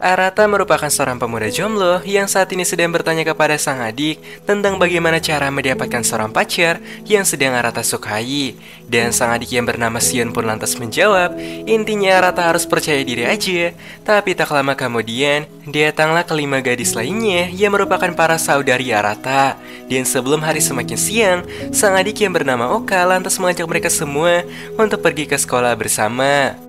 Arata merupakan seorang pemuda jomblo yang saat ini sedang bertanya kepada sang adik tentang bagaimana cara mendapatkan seorang pacar yang sedang Arata sukai. Dan sang adik yang bernama Sion pun lantas menjawab, intinya Arata harus percaya diri aja. Tapi tak lama kemudian, datanglah kelima gadis lainnya yang merupakan para saudari Arata. Dan sebelum hari semakin siang, sang adik yang bernama Oka lantas mengajak mereka semua untuk pergi ke sekolah bersama.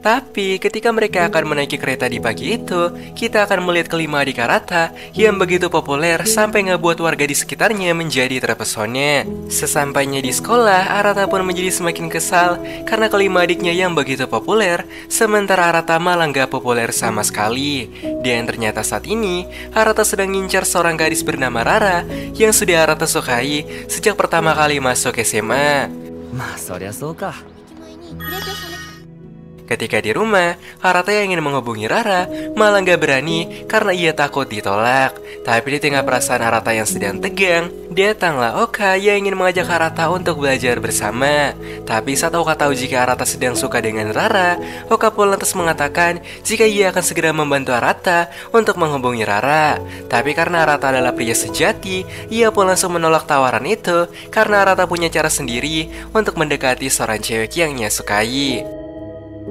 Tapi ketika mereka akan menaiki kereta di pagi itu, kita akan melihat kelima adik Arata yang begitu populer sampai ngebuat warga di sekitarnya menjadi terpesona. Sesampainya di sekolah, Arata pun menjadi semakin kesal karena kelima adiknya yang begitu populer, sementara Arata malah nggak populer sama sekali. Dan ternyata saat ini, Arata sedang ngincar seorang gadis bernama Rara yang sudah Arata sukai sejak pertama kali masuk SMA. Ketika di rumah, Arata yang ingin menghubungi Rara malah nggak berani karena ia takut ditolak. Tapi di tengah perasaan Arata yang sedang tegang, datanglah Oka yang ingin mengajak Arata untuk belajar bersama. Tapi saat Oka tahu jika Arata sedang suka dengan Rara, Oka pun lantas mengatakan jika ia akan segera membantu Arata untuk menghubungi Rara. Tapi karena Arata adalah pria sejati, ia pun langsung menolak tawaran itu karena Arata punya cara sendiri untuk mendekati seorang cewek yang ia sukai.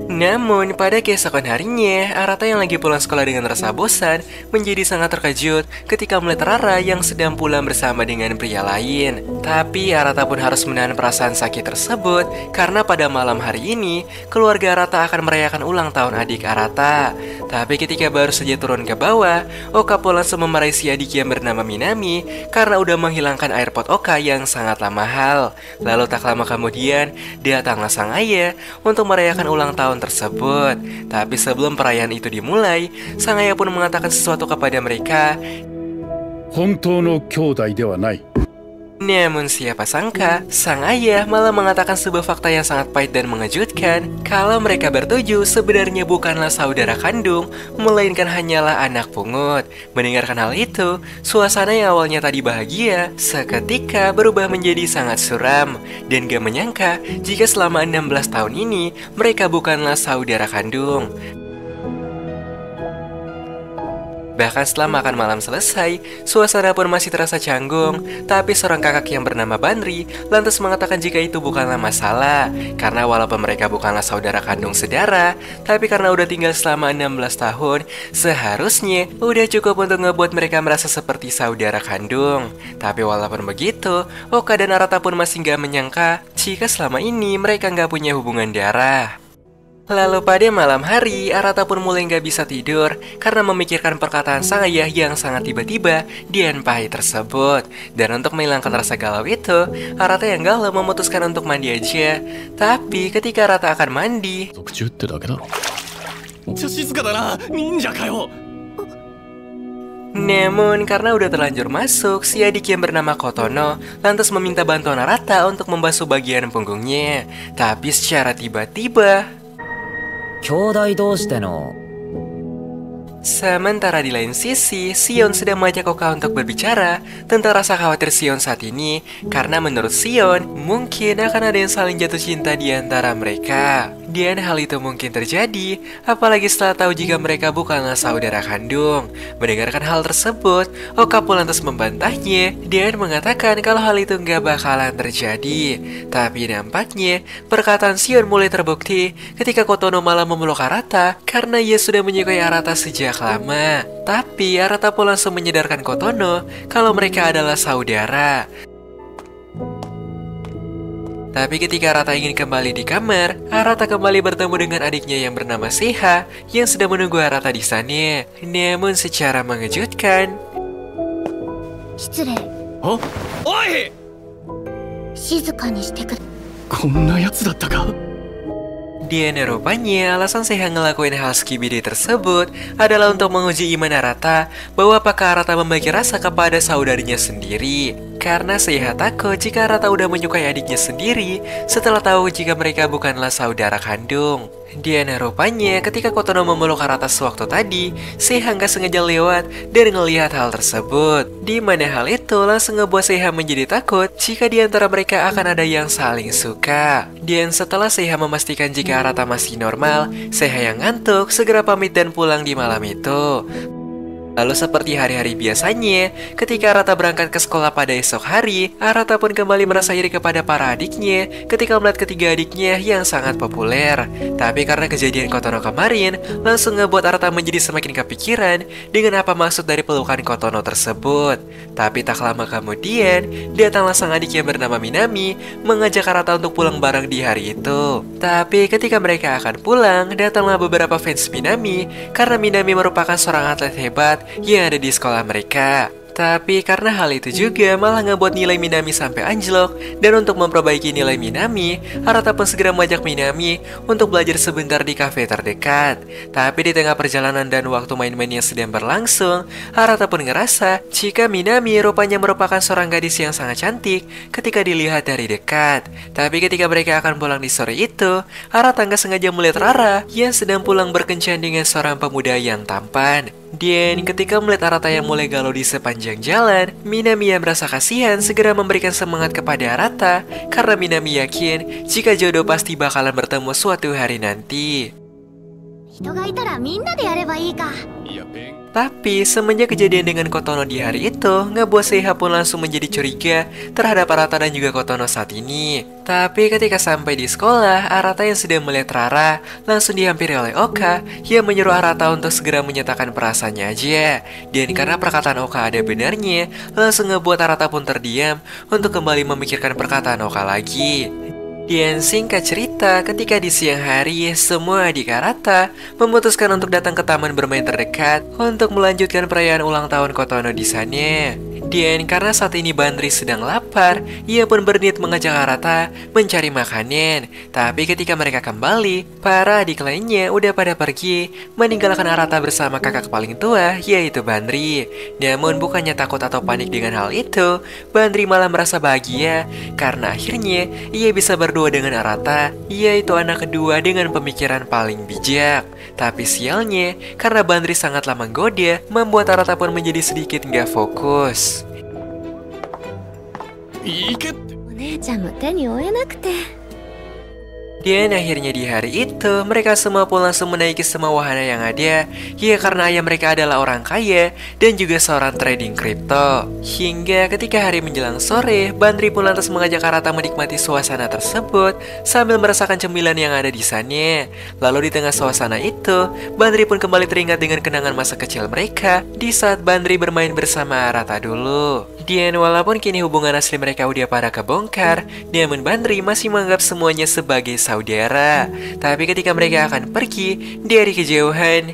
Namun, pada keesokan harinya, Arata yang lagi pulang sekolah dengan rasa bosan menjadi sangat terkejut ketika melihat Rara yang sedang pulang bersama dengan pria lain. Tapi Arata pun harus menahan perasaan sakit tersebut karena pada malam hari ini, keluarga Arata akan merayakan ulang tahun adik Arata. Tapi ketika baru saja turun ke bawah, Oka pun langsung memarahi si adik yang bernama Minami karena udah menghilangkan AirPod Oka yang sangatlah mahal. Lalu tak lama kemudian, datanglah sang ayah untuk merayakan ulang tahun tersebut. Tapi sebelum perayaan itu dimulai, sang ayah pun mengatakan sesuatu kepada mereka. Namun siapa sangka, sang ayah malah mengatakan sebuah fakta yang sangat pahit dan mengejutkan, kalau mereka bertujuh sebenarnya bukanlah saudara kandung, melainkan hanyalah anak pungut. Mendengarkan hal itu, suasana yang awalnya tadi bahagia, seketika berubah menjadi sangat suram. Dan gak menyangka, jika selama 16 tahun ini, mereka bukanlah saudara kandung. Bahkan setelah makan malam selesai, suasana pun masih terasa canggung. Tapi seorang kakak yang bernama Banri lantas mengatakan jika itu bukanlah masalah, karena walaupun mereka bukanlah saudara kandung sedara, tapi karena udah tinggal selama 16 tahun, seharusnya udah cukup untuk ngebuat mereka merasa seperti saudara kandung. Tapi walaupun begitu, Oka dan Arata pun masih gak menyangka jika selama ini mereka gak punya hubungan darah. Lalu pada malam hari, Arata pun mulai nggak bisa tidur karena memikirkan perkataan sang ayah yang sangat tiba-tiba dan pahit tersebut. Dan untuk menghilangkan rasa galau itu, Arata yang galau memutuskan untuk mandi aja. Tapi ketika Arata akan mandi, namun karena udah terlanjur masuk, si adik yang bernama Kotono lantas meminta bantuan Arata untuk membasuh bagian punggungnya. Tapi secara tiba-tiba, sementara di lain sisi, Sion sedang mengajak Oka untuk berbicara tentang rasa khawatir Sion saat ini, karena menurut Sion, mungkin akan ada yang saling jatuh cinta di antara mereka. Dan hal itu mungkin terjadi, apalagi setelah tahu jika mereka bukanlah saudara kandung. Mendengarkan hal tersebut, Oka pun lantas membantahnya dan mengatakan kalau hal itu nggak bakalan terjadi. Tapi nampaknya, perkataan Sion mulai terbukti ketika Kotono malah memeluk Arata karena ia sudah menyukai Arata sejak lama. Tapi Arata pun langsung menyadarkan Kotono kalau mereka adalah saudara. Tapi ketika Arata ingin kembali di kamar, Arata kembali bertemu dengan adiknya yang bernama Seha yang sedang menunggu Arata di sana. Namun secara mengejutkan, dan rupanya alasan Seha ngelakuin hal skibidi tersebut adalah untuk menguji iman Arata bahwa apakah Arata memiliki rasa kepada saudarinya sendiri. Karena Seiha takut jika Arata udah menyukai adiknya sendiri setelah tahu jika mereka bukanlah saudara kandung. Dan rupanya ketika Kotono memeluk Arata sewaktu tadi, Seiha nggak sengaja lewat dan ngelihat hal tersebut. Di mana hal itu langsung ngebuat Seiha menjadi takut jika di antara mereka akan ada yang saling suka. Dan setelah Seiha memastikan jika Arata masih normal, Seiha yang ngantuk segera pamit dan pulang di malam itu. Lalu seperti hari-hari biasanya, ketika Arata berangkat ke sekolah pada esok hari, Arata pun kembali merasa iri kepada para adiknya ketika melihat ketiga adiknya yang sangat populer. Tapi karena kejadian Kotono kemarin, langsung ngebuat Arata menjadi semakin kepikiran dengan apa maksud dari pelukan Kotono tersebut. Tapi tak lama kemudian, datanglah sang adik yang bernama Minami mengajak Arata untuk pulang bareng di hari itu. Tapi ketika mereka akan pulang, datanglah beberapa fans Minami karena Minami merupakan seorang atlet hebat yang ada di sekolah mereka. Tapi karena hal itu juga malah ngebuat nilai Minami sampai anjlok. Dan untuk memperbaiki nilai Minami, Arata pun segera mengajak Minami untuk belajar sebentar di kafe terdekat. Tapi di tengah perjalanan dan waktu main-main yang sedang berlangsung, Arata pun ngerasa jika Minami rupanya merupakan seorang gadis yang sangat cantik ketika dilihat dari dekat. Tapi ketika mereka akan pulang di sore itu, Arata nggak sengaja melihat Rara yang sedang pulang berkencan dengan seorang pemuda yang tampan. Dan ketika melihat Arata yang mulai galau di sepanjang jalan, Minami yang merasa kasihan segera memberikan semangat kepada Arata karena Minami yakin jika jodoh pasti bakalan bertemu suatu hari nanti. Tapi semenjak kejadian dengan Kotono di hari itu, ngebuat Seiha pun langsung menjadi curiga terhadap Arata dan juga Kotono saat ini. Tapi ketika sampai di sekolah, Arata yang sedang melihat Rara langsung dihampiri oleh Oka yang menyuruh Arata untuk segera menyatakan perasaannya aja. Dan karena perkataan Oka ada benarnya, langsung ngebuat Arata pun terdiam untuk kembali memikirkan perkataan Oka lagi. Dan singkat cerita, ketika di siang hari, semua adik Arata memutuskan untuk datang ke taman bermain terdekat untuk melanjutkan perayaan ulang tahun Kotono di sana. Dan karena saat ini Bandri sedang lapar, ia pun berniat mengajak Arata mencari makanan. Tapi ketika mereka kembali, para adik lainnya udah pada pergi, meninggalkan Arata bersama kakak paling tua, yaitu Bandri. Namun bukannya takut atau panik dengan hal itu, Bandri malah merasa bahagia karena akhirnya ia bisa berdua dengan Arata, yaitu anak kedua dengan pemikiran paling bijak. Tapi sialnya, karena Bandri sangatlah menggoda, membuat Arata pun menjadi sedikit nggak fokus. いいけって。お姉ちゃんも手に負えなくて。 Dan akhirnya di hari itu, mereka semua pun langsung menaiki semua wahana yang ada. Ya karena ayah mereka adalah orang kaya dan juga seorang trading kripto. Hingga ketika hari menjelang sore, Bandri pun lantas mengajak Arata menikmati suasana tersebut sambil merasakan cemilan yang ada di sana. Lalu di tengah suasana itu, Bandri pun kembali teringat dengan kenangan masa kecil mereka di saat Bandri bermain bersama Arata dulu. Dan walaupun kini hubungan asli mereka udah pada kebongkar, namun Bandri masih menganggap semuanya sebagai saudara. Tapi ketika mereka akan pergi dari kejauhan,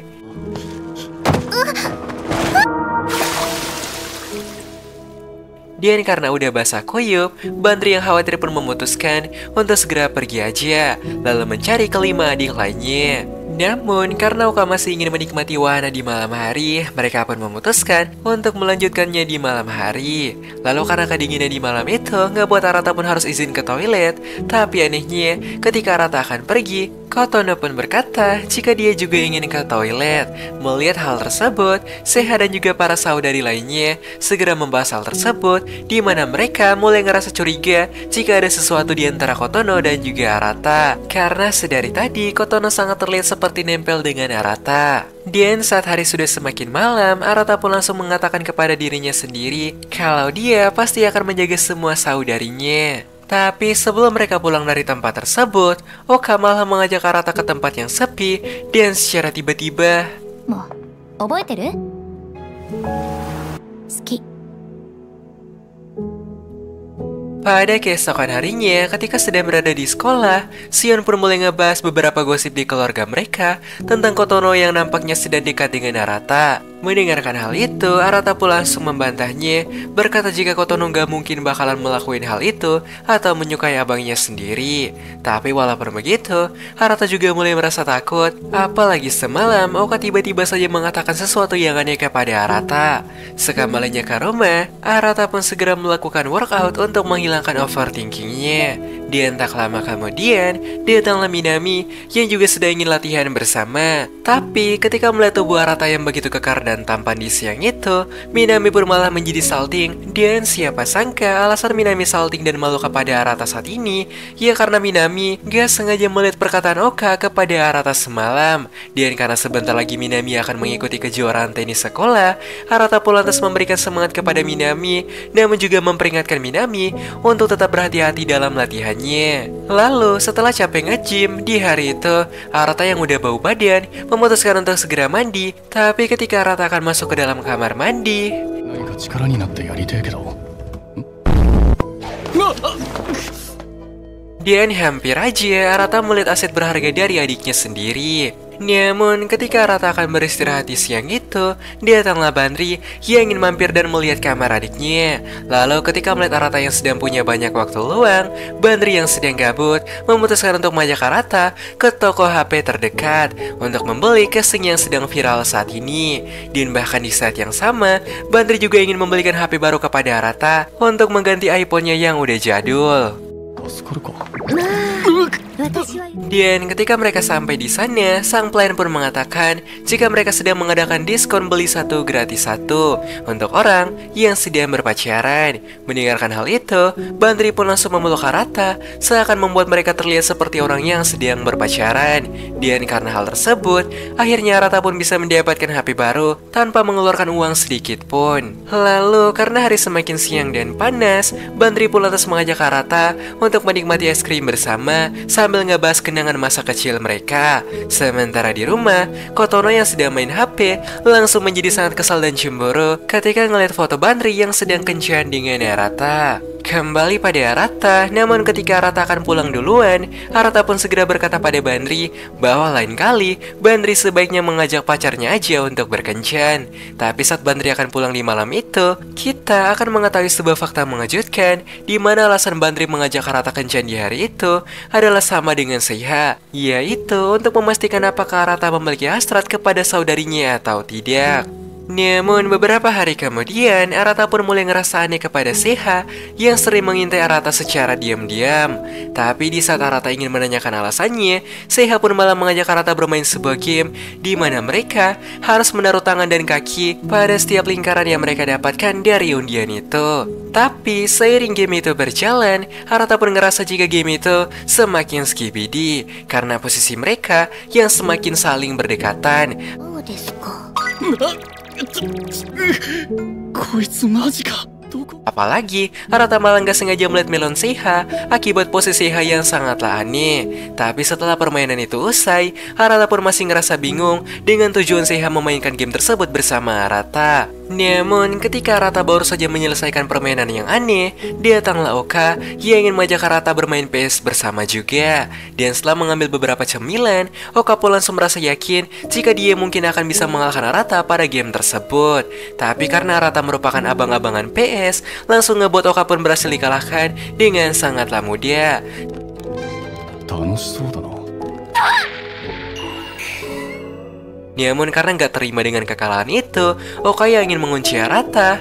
dan karena udah basah kuyup, Bandri yang khawatir pun memutuskan untuk segera pergi aja, lalu mencari kelima adik lainnya. Namun, karena Oka masih ingin menikmati wahana di malam hari, mereka pun memutuskan untuk melanjutkannya di malam hari. Lalu karena kedinginan di malam itu, ngebuat Arata pun harus izin ke toilet. Tapi anehnya, ketika Arata akan pergi, Kotono pun berkata jika dia juga ingin ke toilet. Melihat hal tersebut, Seiha dan juga para saudari lainnya segera membahas hal tersebut, di mana mereka mulai ngerasa curiga jika ada sesuatu di antara Kotono dan juga Arata. Karena sedari tadi, Kotono sangat terlihat seperti nempel dengan Arata. Dan saat hari sudah semakin malam, Arata pun langsung mengatakan kepada dirinya sendiri kalau dia pasti akan menjaga semua saudarinya. Tapi sebelum mereka pulang dari tempat tersebut, Oka malah mengajak Arata ke tempat yang sepi dan secara tiba-tiba, もう覚えてる？好き。 pada keesokan harinya, ketika sedang berada di sekolah, Sion pun mulai ngebahas beberapa gosip di keluarga mereka tentang Kotono yang nampaknya sedang dekat dengan Arata. Mendengarkan hal itu, Arata pun langsung membantahnya, berkata jika Kotono gak mungkin bakalan melakukan hal itu atau menyukai abangnya sendiri. Tapi walaupun begitu, Arata juga mulai merasa takut. Apalagi semalam, Oka tiba-tiba saja mengatakan sesuatu yang aneh kepada Arata. Sekembalinya ke rumah, Arata pun segera melakukan workout untuk menghilangkan overthinkingnya. Dan tak lama kemudian, datanglah Minami yang juga sedang ingin latihan bersama. Tapi ketika melihat tubuh Arata yang begitu kekar dan tampan di siang itu, Minami pun malah menjadi salting. Dan siapa sangka alasan Minami salting dan malu kepada Arata saat ini, ya karena Minami gak sengaja melihat perkataan Oka kepada Arata semalam. Dan karena sebentar lagi Minami akan mengikuti kejuaraan tenis sekolah, Arata pun lantas memberikan semangat kepada Minami, namun juga memperingatkan Minami untuk tetap berhati-hati dalam latihannya. Lalu setelah capek nge-gym di hari itu, Arata yang udah bau badan memutuskan untuk segera mandi. Tapi ketika Arata akan masuk ke dalam kamar mandi, dan hampir aja Arata melihat aset berharga dari adiknya sendiri. Namun ketika Arata akan beristirahat di siang itu, datanglah Bandri yang ingin mampir dan melihat kamar adiknya. Lalu ketika melihat Arata yang sedang punya banyak waktu luang, Bandri yang sedang gabut memutuskan untuk mengajak Arata ke toko HP terdekat untuk membeli casing yang sedang viral saat ini. Dan bahkan di saat yang sama, Bandri juga ingin membelikan HP baru kepada Arata untuk mengganti iPhone-nya yang udah jadul. Dan ketika mereka sampai di sana, sang pelayan pun mengatakan jika mereka sedang mengadakan diskon beli satu gratis satu untuk orang yang sedang berpacaran. Mendengarkan hal itu, Bandri pun langsung memeluk Arata seakan membuat mereka terlihat seperti orang yang sedang berpacaran. Dan karena hal tersebut, akhirnya Arata pun bisa mendapatkan HP baru tanpa mengeluarkan uang sedikit pun. Lalu karena hari semakin siang dan panas, Bandri pun lantas mengajak Arata untuk menikmati es krim bersama sambil ngebahas kenangan masa kecil mereka. Sementara di rumah, Kotono yang sedang main HP langsung menjadi sangat kesal dan cemburu ketika ngeliat foto Bandri yang sedang kencan dengan Arata. Kembali pada Arata, namun ketika Arata akan pulang duluan, Arata pun segera berkata pada Bandri bahwa lain kali Bandri sebaiknya mengajak pacarnya aja untuk berkencan. Tapi saat Bandri akan pulang di malam itu, kita akan mengetahui sebuah fakta mengejutkan di mana alasan Bandri mengajak Arata kencan di hari itu adalah sama dengan Seiha, yaitu untuk memastikan apakah Arata memiliki hasrat kepada saudarinya atau tidak. Namun beberapa hari kemudian, Arata pun mulai ngerasa aneh kepada Seiha yang sering mengintai Arata secara diam-diam. Tapi di saat Arata ingin menanyakan alasannya, Seiha pun malah mengajak Arata bermain sebuah game di mana mereka harus menaruh tangan dan kaki pada setiap lingkaran yang mereka dapatkan dari undian itu. Tapi seiring game itu berjalan, Arata pun ngerasa jika game itu semakin skibidi karena posisi mereka yang semakin saling berdekatan. Apalagi Arata malah gak sengaja melihat melon Seiha akibat posisi Seiha yang sangatlah aneh. Tapi setelah permainan itu usai, Arata pun masih ngerasa bingung dengan tujuan Seiha memainkan game tersebut bersama Arata. Namun ketika Arata baru saja menyelesaikan permainan yang aneh, datanglah Oka yang ingin mengajak Arata bermain PS bersama juga. Dan setelah mengambil beberapa cemilan, Oka pun langsung merasa yakin jika dia mungkin akan bisa mengalahkan Arata pada game tersebut. Tapi karena Arata merupakan abang-abangan PS, langsung ngebuat Oka pun berhasil dikalahkan dengan sangatlah mudah. Namun karena nggak terima dengan kekalahan itu, Oka yang ingin mengunci Arata.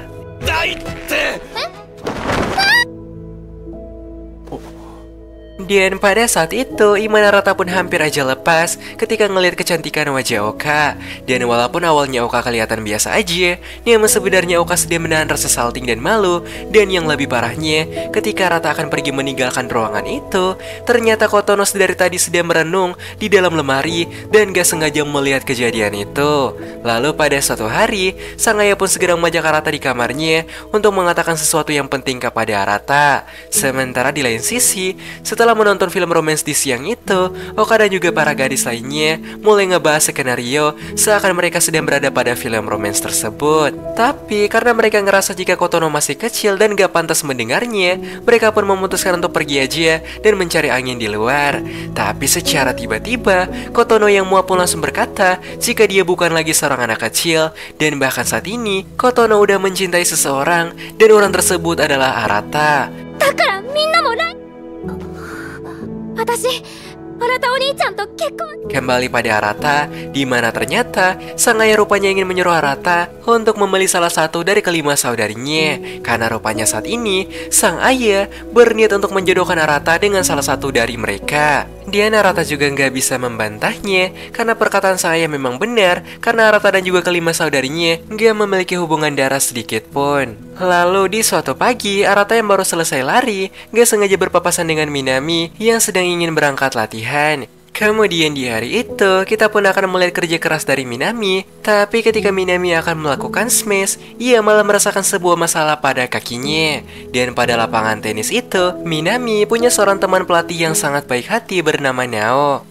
Dan pada saat itu, iman Arata pun hampir aja lepas ketika ngelihat kecantikan wajah Oka. Dan walaupun awalnya Oka kelihatan biasa aja, namun sebenarnya Oka sedang menahan rasa salting dan malu. Dan yang lebih parahnya, ketika Arata akan pergi meninggalkan ruangan itu, ternyata Kotono dari tadi sedang merenung di dalam lemari dan gak sengaja melihat kejadian itu. Lalu pada suatu hari, sang ayah pun segera mengajak Arata di kamarnya untuk mengatakan sesuatu yang penting kepada Arata. Sementara di lain sisi, setelah Setelah menonton film romance di siang itu, Oka dan juga para gadis lainnya mulai ngebahas skenario seakan mereka sedang berada pada film romance tersebut. Tapi karena mereka ngerasa jika Kotono masih kecil dan gak pantas mendengarnya, mereka pun memutuskan untuk pergi aja dan mencari angin di luar. Tapi secara tiba-tiba, Kotono yang muap pun langsung berkata jika dia bukan lagi seorang anak kecil, dan bahkan saat ini Kotono udah mencintai seseorang dan orang tersebut adalah Arata. だからみんなも私新田お兄ちゃんと結婚 Kembali pada Arata, di mana ternyata sang ayah rupanya ingin menyuruh Arata untuk membeli salah satu dari kelima saudarinya. Karena rupanya saat ini sang ayah berniat untuk menjodohkan Arata dengan salah satu dari mereka. Dan Arata juga nggak bisa membantahnya karena perkataan sang ayah memang benar, karena Arata dan juga kelima saudarinya nggak memiliki hubungan darah sedikit pun. Lalu di suatu pagi, Arata yang baru selesai lari nggak sengaja berpapasan dengan Minami yang sedang ingin berangkat latihan. Kemudian di hari itu, kita pun akan melihat kerja keras dari Minami. Tapi ketika Minami akan melakukan smash, ia malah merasakan sebuah masalah pada kakinya. Dan pada lapangan tenis itu, Minami punya seorang teman pelatih yang sangat baik hati bernama Nao.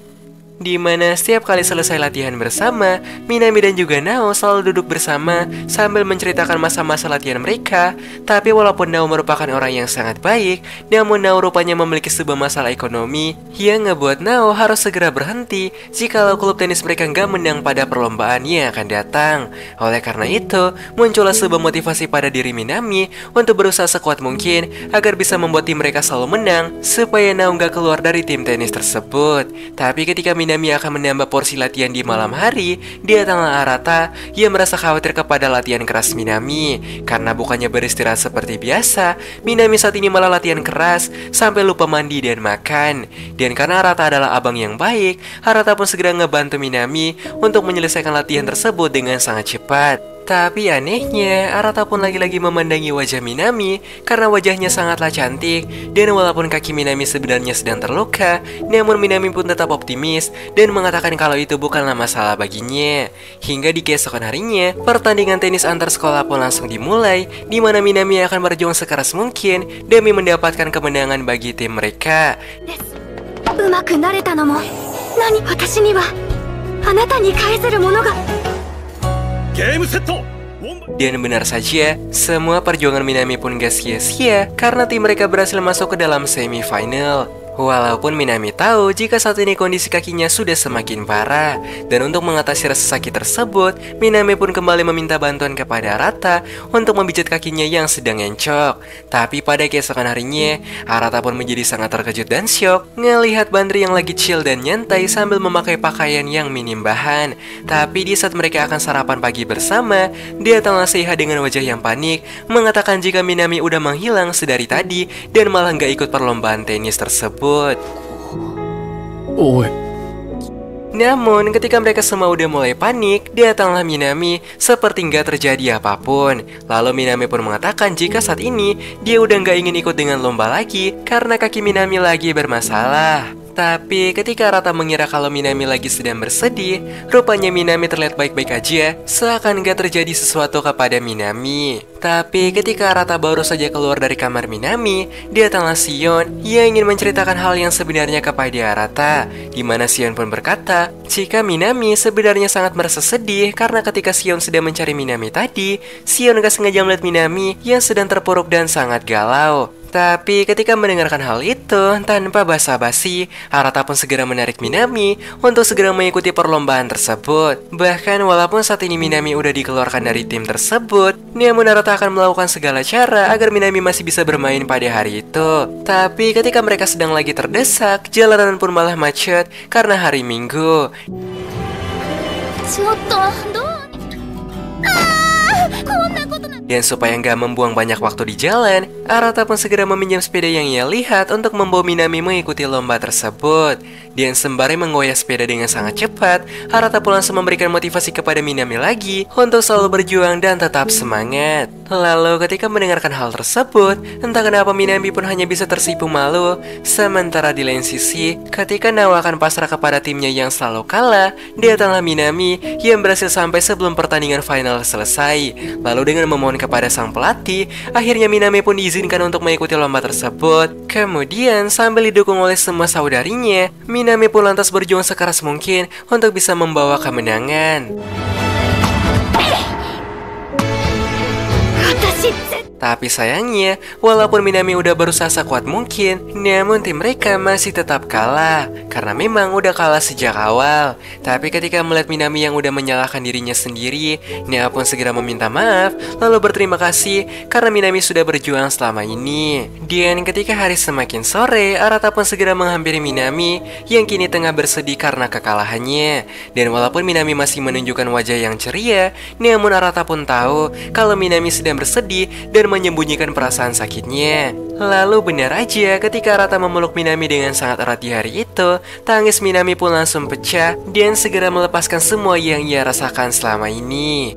Di mana setiap kali selesai latihan bersama, Minami dan juga Nao selalu duduk bersama sambil menceritakan masa-masa latihan mereka. Tapi walaupun Nao merupakan orang yang sangat baik, namun Nao rupanya memiliki sebuah masalah ekonomi yang ngebuat Nao harus segera berhenti jikalau klub tenis mereka nggak menang pada perlombaan yang akan datang. Oleh karena itu, muncullah sebuah motivasi pada diri Minami untuk berusaha sekuat mungkin agar bisa membuat tim mereka selalu menang supaya Nao nggak keluar dari tim tenis tersebut. Tapi ketika Minami akan menambah porsi latihan di malam hari, datanglah Arata yang merasa khawatir kepada latihan keras Minami. Karena bukannya beristirahat seperti biasa, Minami saat ini malah latihan keras sampai lupa mandi dan makan. Dan karena Arata adalah abang yang baik, Arata pun segera ngebantu Minami untuk menyelesaikan latihan tersebut dengan sangat cepat. Tapi anehnya, Arata pun lagi-lagi memandangi wajah Minami karena wajahnya sangatlah cantik. Dan walaupun kaki Minami sebenarnya sedang terluka, namun Minami pun tetap optimis dan mengatakan kalau itu bukanlah masalah baginya. Hingga di keesokan harinya, pertandingan tenis antar sekolah pun langsung dimulai, di mana Minami akan berjuang sekeras mungkin demi mendapatkan kemenangan bagi tim mereka. うまくなれたのも何私にはあなたに返せるものが Dan benar saja, semua perjuangan Minami pun gak sia-sia karena tim mereka berhasil masuk ke dalam semifinal. Walaupun Minami tahu jika saat ini kondisi kakinya sudah semakin parah. Dan untuk mengatasi rasa sakit tersebut, Minami pun kembali meminta bantuan kepada Arata untuk memijat kakinya yang sedang encok. Tapi pada keesokan harinya, Arata pun menjadi sangat terkejut dan syok ngelihat Bandri yang lagi chill dan nyantai sambil memakai pakaian yang minim bahan. Tapi di saat mereka akan sarapan pagi bersama, datanglah Seiha dengan wajah yang panik mengatakan jika Minami udah menghilang sedari tadi dan malah nggak ikut perlombaan tenis tersebut. Namun ketika mereka semua udah mulai panik, datanglah Minami seperti nggak terjadi apapun. Lalu Minami pun mengatakan jika saat ini dia udah nggak ingin ikut dengan lomba lagi karena kaki Minami lagi bermasalah. Tapi ketika Arata mengira kalau Minami lagi sedang bersedih, rupanya Minami terlihat baik-baik aja, seakan gak terjadi sesuatu kepada Minami. Tapi ketika Arata baru saja keluar dari kamar Minami, datanglah Sion yang ingin menceritakan hal yang sebenarnya kepada Arata. Di mana Sion pun berkata, jika Minami sebenarnya sangat merasa sedih karena ketika Sion sedang mencari Minami tadi, Sion gak sengaja melihat Minami yang sedang terpuruk dan sangat galau. Tapi ketika mendengarkan hal itu, tanpa basa-basi, Arata pun segera menarik Minami untuk segera mengikuti perlombaan tersebut. Bahkan walaupun saat ini Minami udah dikeluarkan dari tim tersebut, namun Arata akan melakukan segala cara agar Minami masih bisa bermain pada hari itu. Tapi ketika mereka sedang lagi terdesak, jalanan pun malah macet karena hari Minggu. Dan supaya nggak membuang banyak waktu di jalan, Arata pun segera meminjam sepeda yang ia lihat untuk membawa Minami mengikuti lomba tersebut. Dan sembari menggoyah sepeda dengan sangat cepat, Arata pun langsung memberikan motivasi kepada Minami lagi untuk selalu berjuang dan tetap semangat. Lalu ketika mendengarkan hal tersebut, entah kenapa Minami pun hanya bisa tersipu malu. Sementara di lain sisi, ketika Nao akan pasrah kepada timnya yang selalu kalah, datanglah Minami yang berhasil sampai sebelum pertandingan final selesai. Lalu dengan memohon kepada sang pelatih, akhirnya Minami pun diizinkan diizinkan untuk mengikuti lomba tersebut. Kemudian sambil didukung oleh semua saudarinya, Minami pun lantas berjuang sekeras mungkin untuk bisa membawa kemenangan. Tapi sayangnya, walaupun Minami udah berusaha sekuat mungkin, namun tim mereka masih tetap kalah. Karena memang udah kalah sejak awal. Tapi ketika melihat Minami yang udah menyalahkan dirinya sendiri, Nia pun segera meminta maaf, lalu berterima kasih karena Minami sudah berjuang selama ini. Dan ketika hari semakin sore, Arata pun segera menghampiri Minami yang kini tengah bersedih karena kekalahannya. Dan walaupun Minami masih menunjukkan wajah yang ceria, namun Arata pun tahu kalau Minami sedang bersedih dan menyembunyikan perasaan sakitnya. Lalu benar aja ketika Arata memeluk Minami dengan sangat erat di hari itu, tangis Minami pun langsung pecah dan segera melepaskan semua yang ia rasakan selama ini.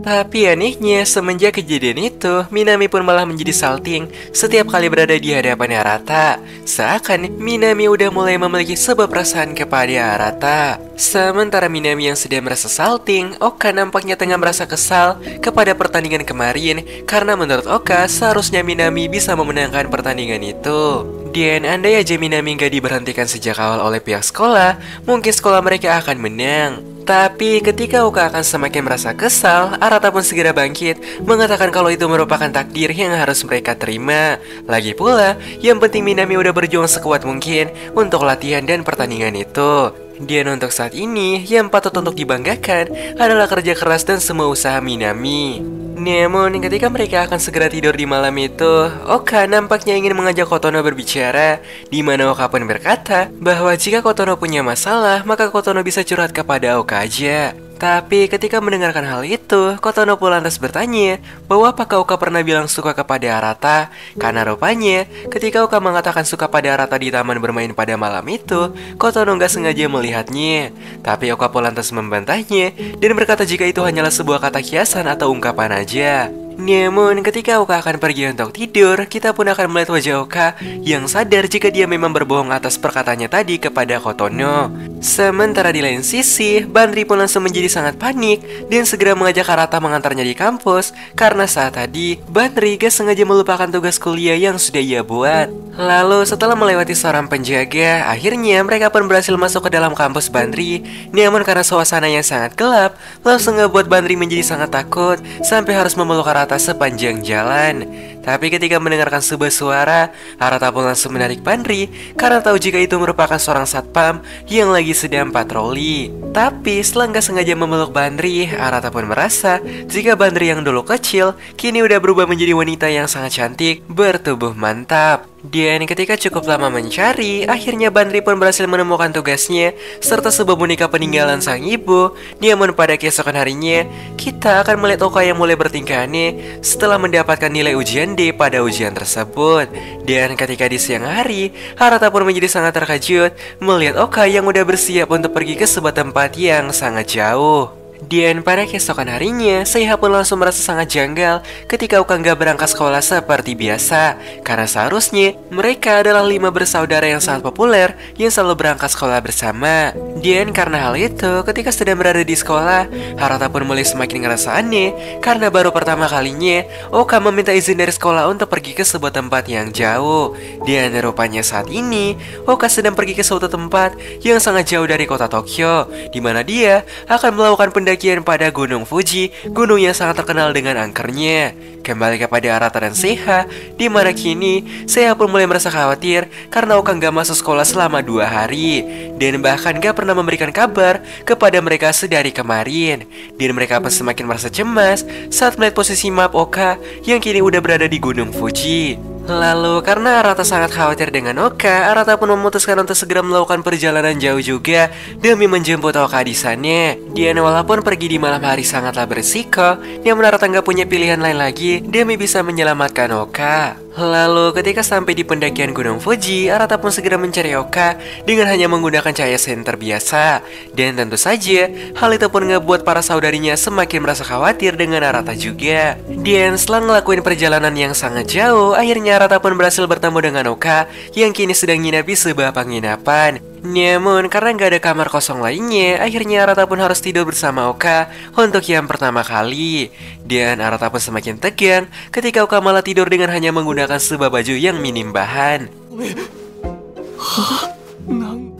Tapi anehnya, semenjak kejadian itu, Minami pun malah menjadi salting setiap kali berada di hadapan Arata. Seakan Minami udah mulai memiliki sebuah perasaan kepada Arata. Sementara Minami yang sedang merasa salting, Oka nampaknya tengah merasa kesal kepada pertandingan kemarin karena menurut Oka seharusnya Minami bisa memenangkan pertandingan itu. Dan andai aja Minami gak diberhentikan sejak awal oleh pihak sekolah, mungkin sekolah mereka akan menang. Tapi ketika Oka akan semakin merasa kesal, Arata pun segera bangkit, mengatakan kalau itu merupakan takdir yang harus mereka terima. Lagi pula, yang penting Minami udah berjuang sekuat mungkin untuk latihan dan pertandingan itu. Dan untuk saat ini, yang patut untuk dibanggakan adalah kerja keras dan semua usaha Minami. Namun, ketika mereka akan segera tidur di malam itu, Oka nampaknya ingin mengajak Kotono berbicara, di mana Oka pun berkata bahwa jika Kotono punya masalah, maka Kotono bisa curhat kepada Oka aja. Tapi ketika mendengarkan hal itu, Kotono pun lantas bertanya bahwa apakah Oka pernah bilang suka kepada Arata. Karena rupanya, ketika Oka mengatakan suka pada Arata di taman bermain pada malam itu, Kotono nggak sengaja melihatnya. Tapi Oka pun lantas membantahnya dan berkata jika itu hanyalah sebuah kata kiasan atau ungkapan aja. Namun ketika Oka akan pergi untuk tidur, kita pun akan melihat wajah Oka yang sadar jika dia memang berbohong atas perkataannya tadi kepada Kotono. Sementara di lain sisi, Bandri pun langsung menjadi sangat panik dan segera mengajak Arata mengantarnya di kampus karena saat tadi Bandri gak sengaja melupakan tugas kuliah yang sudah ia buat. Lalu setelah melewati seorang penjaga, akhirnya mereka pun berhasil masuk ke dalam kampus Bandri. Namun karena suasana yang sangat gelap, langsung ngebuat Bandri menjadi sangat takut sampai harus memeluk Arata sepanjang jalan. Tapi ketika mendengarkan sebuah suara, Arata pun langsung menarik Bandri karena tahu jika itu merupakan seorang satpam yang lagi sedang patroli. Tapi setelah nggak sengaja memeluk Bandri, Arata pun merasa jika Bandri yang dulu kecil kini udah berubah menjadi wanita yang sangat cantik, bertubuh mantap. Dan ketika cukup lama mencari, akhirnya Bandri pun berhasil menemukan tugasnya serta sebuah boneka peninggalan sang ibu. Namun pada keesokan harinya, kita akan melihat Oka yang mulai bertingkah aneh setelah mendapatkan nilai ujian D pada ujian tersebut. Dan ketika di siang hari, Arata pun menjadi sangat terkejut melihat Oka yang udah bersiap untuk pergi ke sebuah tempat yang sangat jauh. Dan pada keesokan harinya, Seiha pun langsung merasa sangat janggal ketika Oka nggak berangkat sekolah seperti biasa. Karena seharusnya mereka adalah 5 bersaudara yang sangat populer yang selalu berangkat sekolah bersama. Dan karena hal itu, ketika sedang berada di sekolah, Arata pun mulai semakin ngerasa aneh karena baru pertama kalinya Oka meminta izin dari sekolah untuk pergi ke sebuah tempat yang jauh. Dan rupanya saat ini, Oka sedang pergi ke suatu tempat yang sangat jauh dari kota Tokyo, di mana dia akan melakukan pendakian pada Gunung Fuji, gunung yang sangat terkenal dengan angkernya. Kembali kepada Arata dan Seiha, di mana kini Seiha pun mulai merasa khawatir karena Oka nggak masuk sekolah selama 2 hari dan bahkan gak pernah memberikan kabar kepada mereka sedari kemarin. Dan mereka pun semakin merasa cemas saat melihat posisi map Oka yang kini udah berada di Gunung Fuji. Lalu karena Arata sangat khawatir dengan Oka, Arata pun memutuskan untuk segera melakukan perjalanan jauh juga demi menjemput Oka di sana. Dan walaupun pergi di malam hari sangatlah berisiko, namun Arata nggak punya pilihan lain lagi demi bisa menyelamatkan Oka. Lalu ketika sampai di pendakian Gunung Fuji, Arata pun segera mencari Oka dengan hanya menggunakan cahaya senter biasa. Dan tentu saja, hal itu pun ngebuat para saudarinya semakin merasa khawatir dengan Arata juga. Dan setelah ngelakuin perjalanan yang sangat jauh, akhirnya Arata pun berhasil bertemu dengan Oka yang kini sedang nginap di sebuah penginapan. Namun karena nggak ada kamar kosong lainnya, akhirnya Arata pun harus tidur bersama Oka untuk yang pertama kali. Dan Arata pun semakin tegang ketika Oka malah tidur dengan hanya menggunakan sebuah baju yang minim bahan.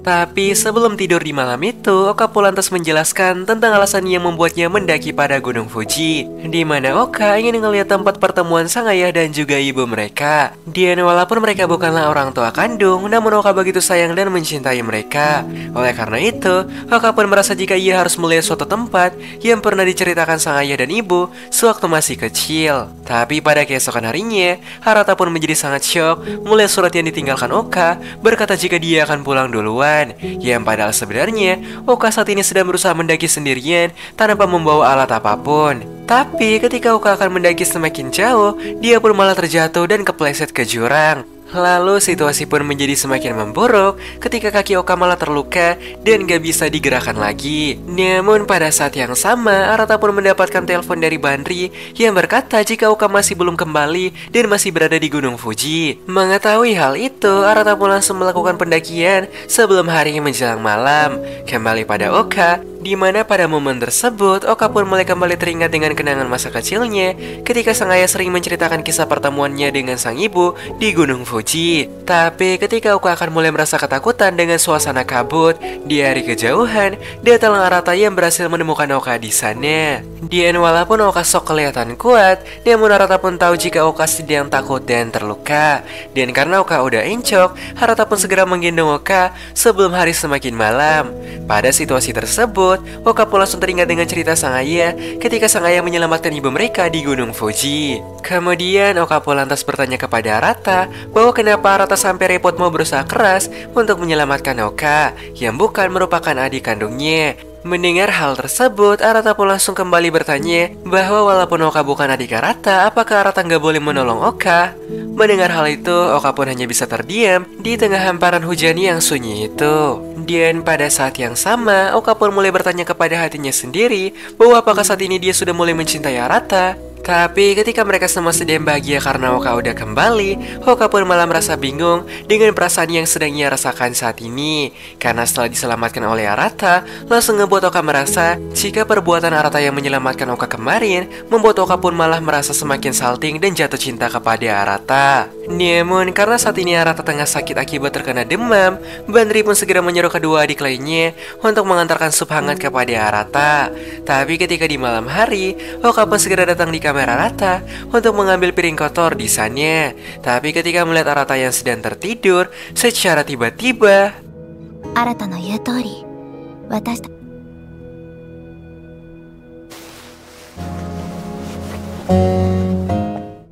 Tapi sebelum tidur di malam itu, Oka pun lantas menjelaskan tentang alasan yang membuatnya mendaki pada Gunung Fuji, di mana Oka ingin melihat tempat pertemuan sang ayah dan juga ibu mereka. Dan walaupun mereka bukanlah orang tua kandung, namun Oka begitu sayang dan mencintai mereka. Oleh karena itu, Oka pun merasa jika ia harus melihat suatu tempat yang pernah diceritakan sang ayah dan ibu sewaktu masih kecil. Tapi pada keesokan harinya, Arata pun menjadi sangat syok melihat surat yang ditinggalkan Oka berkata jika dia akan pulang duluan. Yang padahal sebenarnya Oka saat ini sedang berusaha mendaki sendirian tanpa membawa alat apapun. Tapi ketika Oka akan mendaki semakin jauh, dia pun malah terjatuh dan kepleset ke jurang. Lalu situasi pun menjadi semakin memburuk ketika kaki Oka malah terluka dan gak bisa digerakkan lagi. Namun pada saat yang sama, Arata pun mendapatkan telepon dari Banri yang berkata jika Oka masih belum kembali dan masih berada di Gunung Fuji. Mengetahui hal itu, Arata pun langsung melakukan pendakian sebelum hari menjelang malam. Kembali pada Oka, di mana pada momen tersebut Oka pun mulai kembali teringat dengan kenangan masa kecilnya ketika sang ayah sering menceritakan kisah pertemuannya dengan sang ibu di Gunung Fuji. Tapi ketika Oka akan mulai merasa ketakutan dengan suasana kabut di hari kejauhan, datanglah Arata yang berhasil menemukan Oka di sana. Dan walaupun Oka sok kelihatan kuat, namun Arata pun tahu jika Oka sedang takut dan terluka. Dan karena Oka udah encok, Arata pun segera menggendong Oka sebelum hari semakin malam. Pada situasi tersebut, Oka pun langsung teringat dengan cerita sang ayah ketika sang ayah menyelamatkan ibu mereka di Gunung Fuji. Kemudian Oka pun lantas bertanya kepada Arata bahwa kenapa Arata sampai repot mau berusaha keras untuk menyelamatkan Oka yang bukan merupakan adik kandungnya. Mendengar hal tersebut, Arata pun langsung kembali bertanya bahwa walaupun Oka bukan adik Arata, apakah Arata nggak boleh menolong Oka? Mendengar hal itu, Oka pun hanya bisa terdiam di tengah hamparan hujan yang sunyi itu. Dan pada saat yang sama, Oka pun mulai bertanya kepada hatinya sendiri bahwa apakah saat ini dia sudah mulai mencintai Arata. Tapi ketika mereka semua sedang bahagia karena Oka udah kembali, Oka pun malah merasa bingung dengan perasaan yang sedang ia rasakan saat ini. Karena setelah diselamatkan oleh Arata, langsung ngebuat Oka merasa jika perbuatan Arata yang menyelamatkan Oka kemarin membuat Oka pun malah merasa semakin salting dan jatuh cinta kepada Arata. Namun karena saat ini Arata tengah sakit akibat terkena demam, Banri pun segera menyuruh kedua adik lainnya untuk mengantarkan sup hangat kepada Arata. Tapi ketika di malam hari, Oka pun segera datang di kamar Arata untuk mengambil piring kotor di sana. Tapi ketika melihat Arata yang sedang tertidur, secara tiba-tiba Arata no言う通り、私た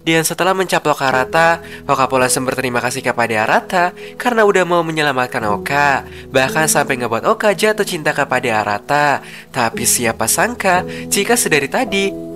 Dan setelah mencaplok Arata, Oka pun langsung berterima kasih kepada Arata karena udah mau menyelamatkan Oka. Bahkan sampai ngebuat Oka jatuh cinta kepada Arata. Tapi siapa sangka jika sedari tadi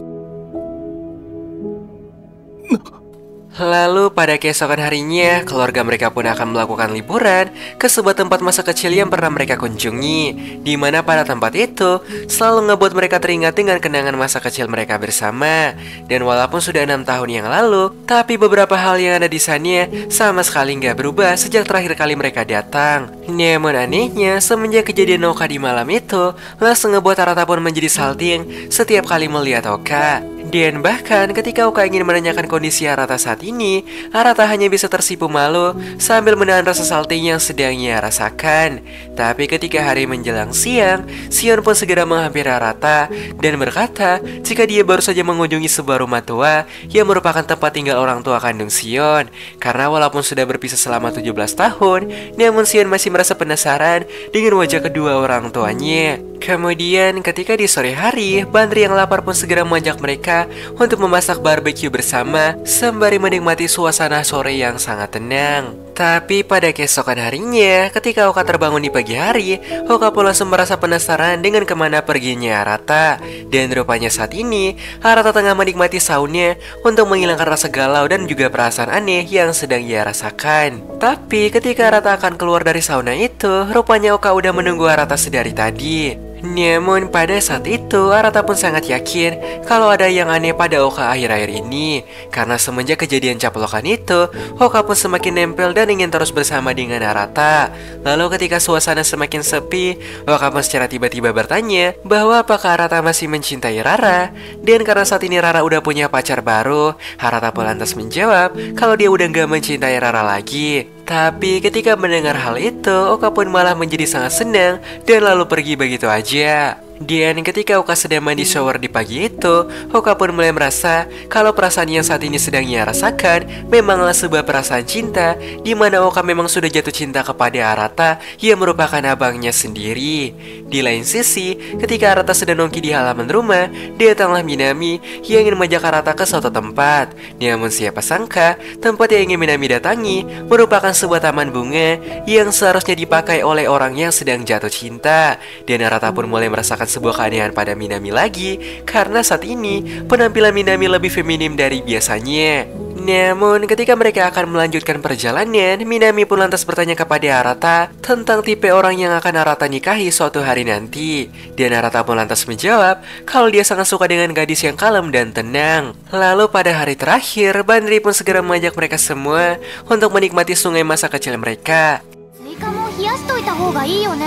lalu pada keesokan harinya, keluarga mereka pun akan melakukan liburan ke sebuah tempat masa kecil yang pernah mereka kunjungi, di mana pada tempat itu selalu ngebuat mereka teringat dengan kenangan masa kecil mereka bersama. Dan walaupun sudah 6 tahun yang lalu, tapi beberapa hal yang ada di sana sama sekali nggak berubah sejak terakhir kali mereka datang. Namun anehnya, semenjak kejadian Oka di malam itu, langsung ngebuat Arata pun menjadi salting setiap kali melihat Oka. Dan bahkan ketika Oka ingin menanyakan kondisi Arata saat ini, Arata hanya bisa tersipu malu sambil menahan rasa salting yang sedang ia rasakan. Tapi ketika hari menjelang siang, Sion pun segera menghampiri Arata dan berkata jika dia baru saja mengunjungi sebuah rumah tua yang merupakan tempat tinggal orang tua kandung Sion. Karena walaupun sudah berpisah selama 17 tahun, namun Sion masih merasa penasaran dengan wajah kedua orang tuanya. Kemudian ketika di sore hari, Banri yang lapar pun segera mengajak mereka untuk memasak barbeque bersama sembari menikmati suasana sore yang sangat tenang. Tapi pada keesokan harinya, ketika Oka terbangun di pagi hari, Oka pun langsung merasa penasaran dengan kemana perginya Arata. Dan rupanya saat ini, Arata tengah menikmati saunnya untuk menghilangkan rasa galau dan juga perasaan aneh yang sedang ia rasakan. Tapi ketika Arata akan keluar dari sauna itu, rupanya Oka udah menunggu Arata sedari tadi. Namun pada saat itu Arata pun sangat yakin kalau ada yang aneh pada Oka akhir-akhir ini. Karena semenjak kejadian caplokan itu, Oka pun semakin nempel dan ingin terus bersama dengan Arata. Lalu ketika suasana semakin sepi, Oka pun secara tiba-tiba bertanya bahwa apakah Arata masih mencintai Rara. Dan karena saat ini Rara udah punya pacar baru, Arata pun lantas menjawab kalau dia udah gak mencintai Rara lagi. Tapi ketika mendengar hal itu, Oka pun malah menjadi sangat senang dan lalu pergi begitu aja. Dan ketika Oka sedang mandi shower di pagi itu, Oka pun mulai merasa kalau perasaan yang saat ini sedang ia rasakan memanglah sebuah perasaan cinta, di mana Oka memang sudah jatuh cinta kepada Arata yang merupakan abangnya sendiri. Di lain sisi, ketika Arata sedang nongki di halaman rumah, datanglah Minami yang ingin mengajak Arata ke suatu tempat. Namun siapa sangka, tempat yang ingin Minami datangi merupakan sebuah taman bunga yang seharusnya dipakai oleh orang yang sedang jatuh cinta. Dan Arata pun mulai merasakan sebuah keanehan pada Minami lagi karena saat ini penampilan Minami lebih feminim dari biasanya. Namun ketika mereka akan melanjutkan perjalanan, Minami pun lantas bertanya kepada Arata tentang tipe orang yang akan Arata nikahi suatu hari nanti. Dan Arata pun lantas menjawab kalau dia sangat suka dengan gadis yang kalem dan tenang. Lalu pada hari terakhir, Bandri pun segera mengajak mereka semua untuk menikmati sungai masa kecil mereka. スイカも冷やしといた方がいいよね。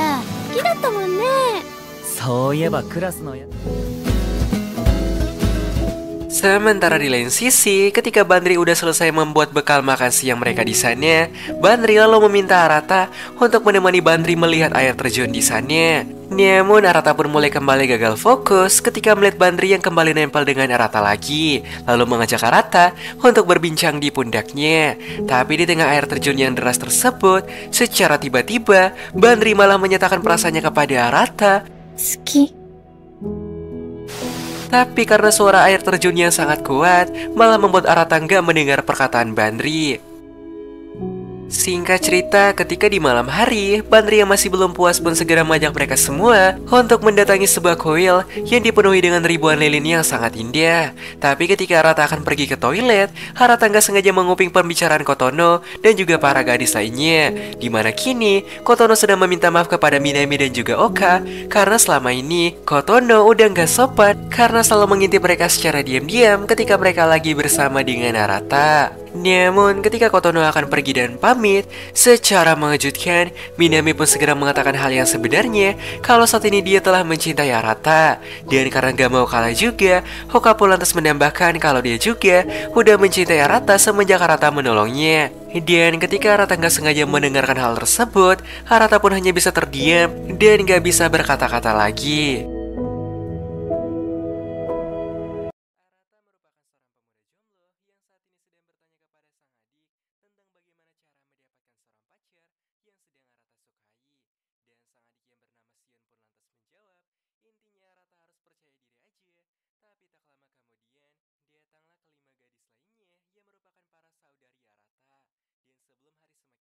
好きだったもんね。そういえばクラスのや Sementara di lain sisi, ketika Bandri udah selesai membuat bekal makan siang mereka di sana, Bandri lalu meminta Arata untuk menemani Bandri melihat air terjun di sana. Namun Arata pun mulai kembali gagal fokus ketika melihat Bandri yang kembali nempel dengan Arata lagi, lalu mengajak Arata untuk berbincang di pundaknya. Tapi di tengah air terjun yang deras tersebut, secara tiba-tiba Bandri malah menyatakan perasaannya kepada Arata. 好き。 Tapi karena suara air terjun yang sangat kuat, malah membuat Arata nggak mendengar perkataan Bandri. Singkat cerita, ketika di malam hari, Bandri yang masih belum puas pun segera mengajak mereka semua untuk mendatangi sebuah kuil yang dipenuhi dengan ribuan lilin yang sangat indah. Tapi ketika Arata akan pergi ke toilet, Arata nggak sengaja menguping pembicaraan Kotono dan juga para gadis lainnya. Dimana kini, Kotono sedang meminta maaf kepada Minami dan juga Oka karena selama ini Kotono udah nggak sopan karena selalu mengintip mereka secara diam-diam ketika mereka lagi bersama dengan Arata. Namun ketika Kotono akan pergi dan pamit, secara mengejutkan, Minami pun segera mengatakan hal yang sebenarnya kalau saat ini dia telah mencintai Arata. Dan karena gak mau kalah juga, Hoka pun lantas menambahkan kalau dia juga udah mencintai Arata semenjak Arata menolongnya. Dan ketika Arata gak sengaja mendengarkan hal tersebut, Arata pun hanya bisa terdiam dan gak bisa berkata-kata lagi. Tapi tak lama kemudian, datanglah kelima gadis lainnya yang merupakan para saudari Arata. Dan sebelum hari semakin